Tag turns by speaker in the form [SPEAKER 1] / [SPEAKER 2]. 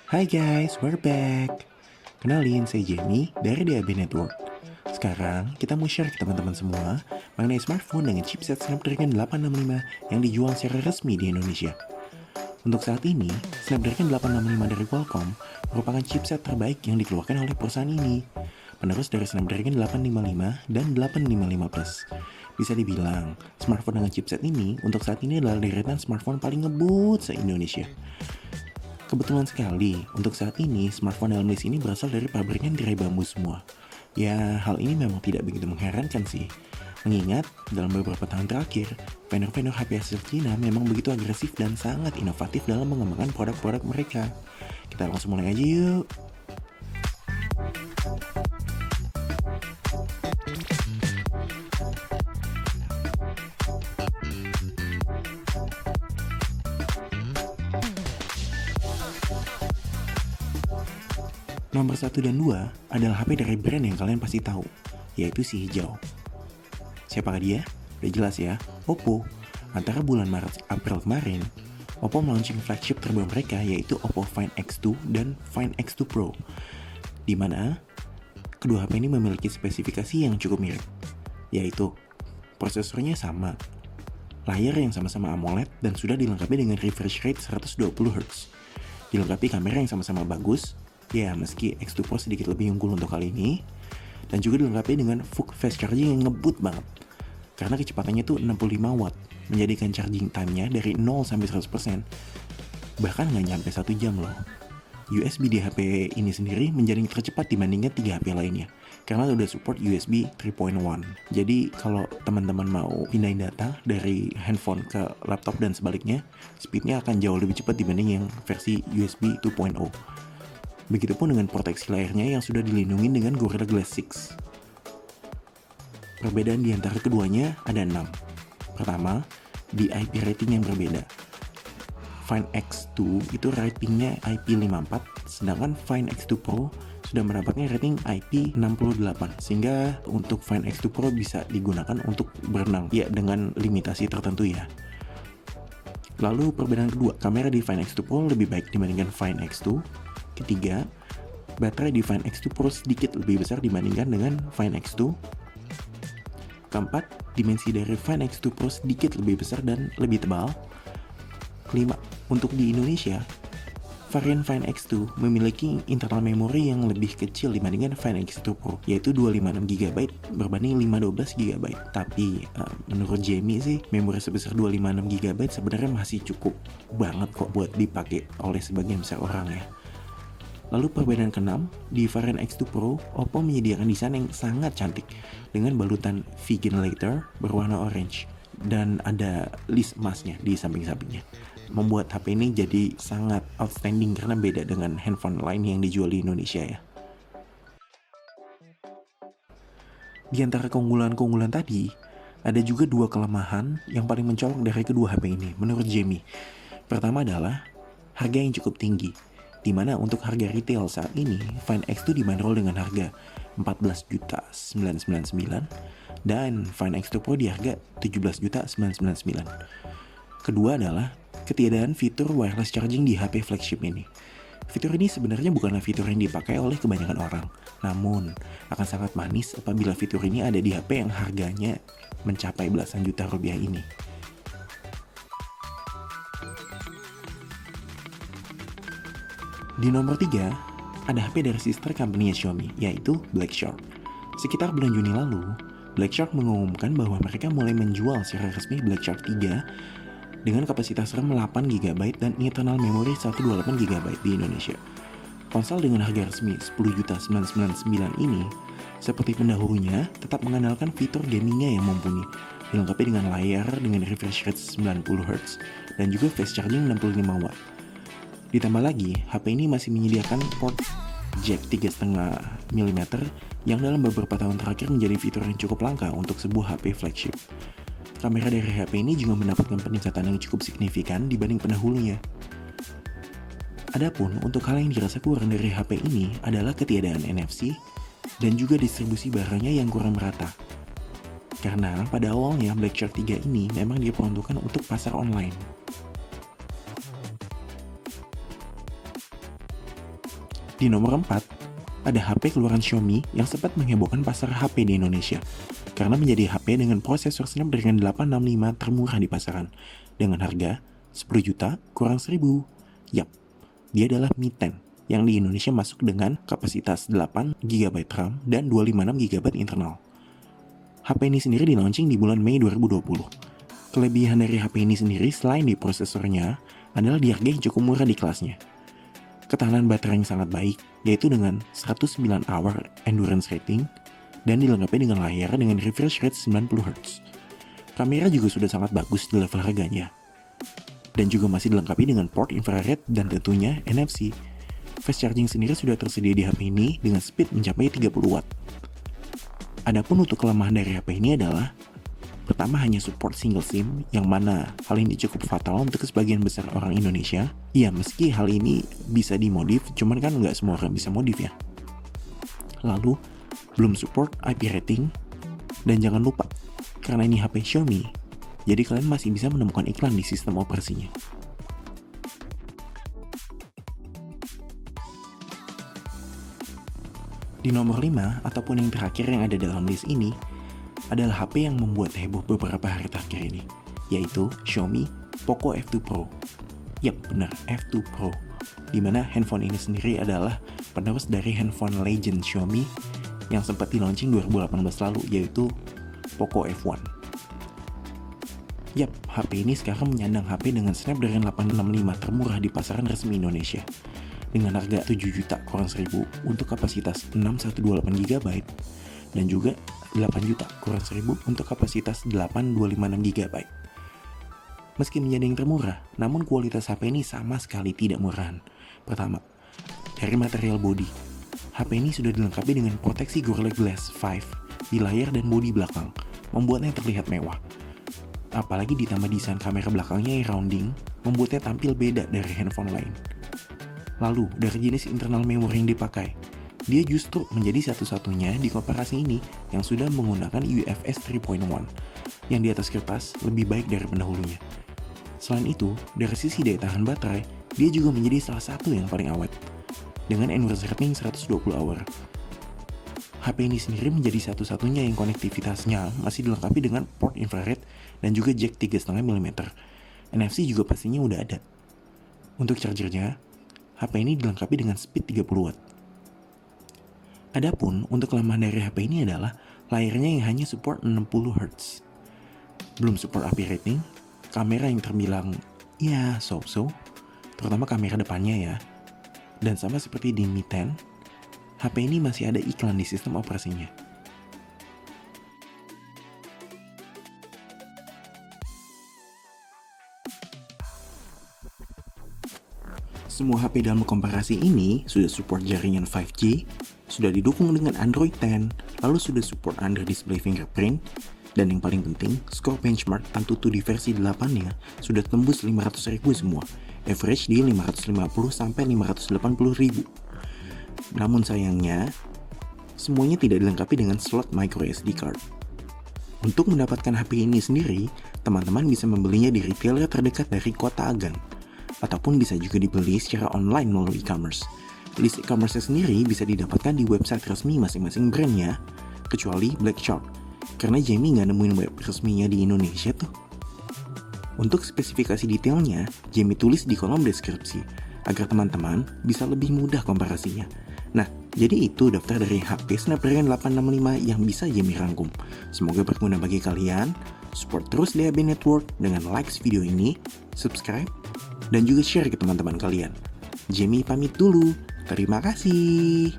[SPEAKER 1] Hai guys, we're back. Kenalin, saya Jamie dari DAB Network. Sekarang kita mau share ke teman-teman semua mengenai smartphone dengan chipset Snapdragon 865 yang dijual secara resmi di Indonesia. Untuk saat ini, Snapdragon 865 dari Qualcomm merupakan chipset terbaik yang dikeluarkan oleh perusahaan ini, penerus dari Snapdragon 855 dan 855 Plus. Bisa dibilang, smartphone dengan chipset ini untuk saat ini adalah deretan smartphone paling ngebut se-Indonesia. Kebetulan sekali, untuk saat ini smartphone dalam list ini berasal dari pabrikan tirai bambu semua. Ya, hal ini memang tidak begitu mengherankan sih. Mengingat, dalam beberapa tahun terakhir, vendor-vendor HP asal Cina memang begitu agresif dan sangat inovatif dalam mengembangkan produk-produk mereka. Kita langsung mulai aja yuk. Nomor 1 dan 2 adalah HP dari brand yang kalian pasti tahu, yaitu si hijau. Siapakah dia? Udah jelas ya, Oppo. Antara bulan Maret-April kemarin, Oppo launching flagship terbaru mereka yaitu Oppo Find X2 dan Find X2 Pro, di mana kedua HP ini memiliki spesifikasi yang cukup mirip, yaitu prosesornya sama, layar yang sama-sama AMOLED dan sudah dilengkapi dengan refresh rate 120Hz, dilengkapi kamera yang sama-sama bagus, ya meski X2 Pro sedikit lebih unggul untuk kali ini, dan juga dilengkapi dengan fast charging yang ngebut banget, karena kecepatannya tuh 65 watt, menjadikan charging time-nya dari 0 sampai 100%, bahkan nggak nyampe 1 jam loh. USB di HP ini sendiri menjadi tercepat dibandingkan 3 HP lainnya, karena udah support USB 3.1. Jadi kalau teman-teman mau pindahin data dari handphone ke laptop dan sebaliknya, speednya akan jauh lebih cepat dibanding yang versi USB 2.0. Begitupun dengan proteksi layarnya yang sudah dilindungi dengan Gorilla Glass 6. Perbedaan di antara keduanya ada 6. Pertama, di IP rating yang berbeda. Find X2 itu ratingnya IP54, sedangkan Find X2 Pro sudah mendapatkan rating IP68, sehingga untuk Find X2 Pro bisa digunakan untuk berenang, ya dengan limitasi tertentu ya. Lalu perbedaan kedua, kamera di Find X2 Pro lebih baik dibandingkan Find X2. Ketiga, baterai di Find X2 Pro sedikit lebih besar dibandingkan dengan Find X2. Keempat, dimensi dari Find X2 Pro sedikit lebih besar dan lebih tebal. Kelima, untuk di Indonesia, varian Find X2 memiliki internal memori yang lebih kecil dibandingkan Find X2 Pro, yaitu 256GB berbanding 512GB. Tapi menurut Jamie sih, memori sebesar 256GB sebenarnya masih cukup banget kok buat dipakai oleh sebagian besar orang ya. Lalu perbedaan keenam, di varian X2 Pro, Oppo menyediakan desain yang sangat cantik dengan balutan vegan leather berwarna orange dan ada list emasnya di samping-sampingnya. Membuat HP ini jadi sangat outstanding karena beda dengan handphone lain yang dijual di Indonesia ya. Di antara keunggulan-keunggulan tadi, ada juga 2 kelemahan yang paling mencolok dari kedua HP ini menurut Jamie. Pertama adalah harga yang cukup tinggi, di mana untuk harga retail saat ini, Find X2 dibanderol dengan harga 14.999 dan Find X2 Pro di harga 17.999. Kedua adalah ketiadaan fitur wireless charging di HP flagship ini. Fitur ini sebenarnya bukanlah fitur yang dipakai oleh kebanyakan orang, namun akan sangat manis apabila fitur ini ada di HP yang harganya mencapai belasan juta rupiah ini. Di nomor 3, ada HP dari sister company Xiaomi, yaitu Black Shark. Sekitar bulan Juni lalu, Black Shark mengumumkan bahwa mereka mulai menjual secara resmi Black Shark 3 dengan kapasitas RAM 8GB dan internal memori 128GB di Indonesia. Ponsel dengan harga resmi 10.999 ini, seperti pendahulunya, tetap mengandalkan fitur gamingnya yang mumpuni, dilengkapi dengan layar dengan refresh rate 90Hz dan juga fast charging 65W. Ditambah lagi, HP ini masih menyediakan port jack 3,5mm yang dalam beberapa tahun terakhir menjadi fitur yang cukup langka untuk sebuah HP flagship. Kamera dari HP ini juga mendapatkan peningkatan yang cukup signifikan dibanding pendahulunya. Adapun untuk hal yang dirasa kurang dari HP ini adalah ketiadaan NFC dan juga distribusi barangnya yang kurang merata. Karena pada awalnya Black Shark 3 ini memang diperuntukkan untuk pasar online. Di nomor 4, ada HP keluaran Xiaomi yang sempat menghebohkan pasar HP di Indonesia karena menjadi HP dengan prosesor Snapdragon 865 termurah di pasaran dengan harga 10 juta kurang 1000. Yap, dia adalah Mi 10 yang di Indonesia masuk dengan kapasitas 8 GB RAM dan 256 GB internal. HP ini sendiri di launching di bulan Mei 2020. Kelebihan dari HP ini sendiri selain di prosesornya adalah di harga yang cukup murah di kelasnya. Ketahanan baterai yang sangat baik, yaitu dengan 109 hour endurance rating dan dilengkapi dengan layar dengan refresh rate 90Hz. Kamera juga sudah sangat bagus di level harganya. Dan juga masih dilengkapi dengan port infrared dan tentunya NFC. Fast charging sendiri sudah tersedia di HP ini dengan speed mencapai 30 watt. Adapun untuk kelemahan dari HP ini adalah pertama, hanya support single SIM, yang mana hal ini cukup fatal untuk sebagian besar orang Indonesia. Ya, meski hal ini bisa dimodif, cuman kan nggak semua orang bisa modif ya. Lalu, belum support IP rating, dan jangan lupa, karena ini HP Xiaomi, jadi kalian masih bisa menemukan iklan di sistem operasinya. Di nomor 5, ataupun yang terakhir yang ada dalam list ini, adalah HP yang membuat heboh beberapa hari terakhir ini, yaitu Xiaomi Poco F2 Pro. Yap, benar, F2 Pro. Dimana handphone ini sendiri adalah penerus dari handphone legend Xiaomi yang sempat di launching 2018 lalu, yaitu Poco F1. Yap, HP ini sekarang menyandang HP dengan Snapdragon 865 termurah di pasaran resmi Indonesia, dengan harga 7 juta kurang 1000 untuk kapasitas 6128 GB dan juga 8 juta kurang 1000 untuk kapasitas 8256 GB. Meski menjadi yang termurah, namun kualitas HP ini sama sekali tidak murahan. Pertama, dari material bodi. HP ini sudah dilengkapi dengan proteksi Gorilla Glass 5 di layar dan bodi belakang, membuatnya terlihat mewah. Apalagi ditambah desain kamera belakangnya yang rounding, membuatnya tampil beda dari handphone lain. Lalu, dari jenis internal memori yang dipakai, dia justru menjadi satu-satunya di koperasi ini yang sudah menggunakan UFS 3.1, yang di atas kertas lebih baik dari pendahulunya. Selain itu, dari sisi daya tahan baterai, dia juga menjadi salah satu yang paling awet, dengan endurance rating 120 hour. HP ini sendiri menjadi satu-satunya yang konektivitasnya masih dilengkapi dengan port infrared dan juga jack 3,5 mm. NFC juga pastinya udah ada. Untuk chargernya, HP ini dilengkapi dengan speed 30 watt. Adapun untuk kelemahan dari HP ini adalah layarnya yang hanya support 60Hz. Belum support IP rating, kamera yang terbilang ya so-so, terutama kamera depannya ya. Dan sama seperti di Mi 10, HP ini masih ada iklan di sistem operasinya. Semua HP dalam komparasi ini sudah support jaringan 5G, sudah didukung dengan Android 10, lalu sudah support under display fingerprint, dan yang paling penting, skor benchmark AnTuTu di versi 8-nya sudah tembus 500.000 semua, average di 550-580.000. Namun sayangnya, semuanya tidak dilengkapi dengan slot microSD card. Untuk mendapatkan HP ini sendiri, teman-teman bisa membelinya di retailer terdekat dari kota Agan, ataupun bisa juga dibeli secara online melalui e-commerce. List e-commerce sendiri bisa didapatkan di website resmi masing-masing brandnya, kecuali Black Shark, karena Jamie nggak nemuin web resminya di Indonesia tuh. Untuk spesifikasi detailnya, Jamie tulis di kolom deskripsi, agar teman-teman bisa lebih mudah komparasinya. Nah, jadi itu daftar dari HP Snapdragon 865 yang bisa Jamie rangkum. Semoga berguna bagi kalian. Support terus DAB Network dengan likes video ini, subscribe, dan juga share ke teman-teman kalian. Jamie pamit dulu. Terima kasih.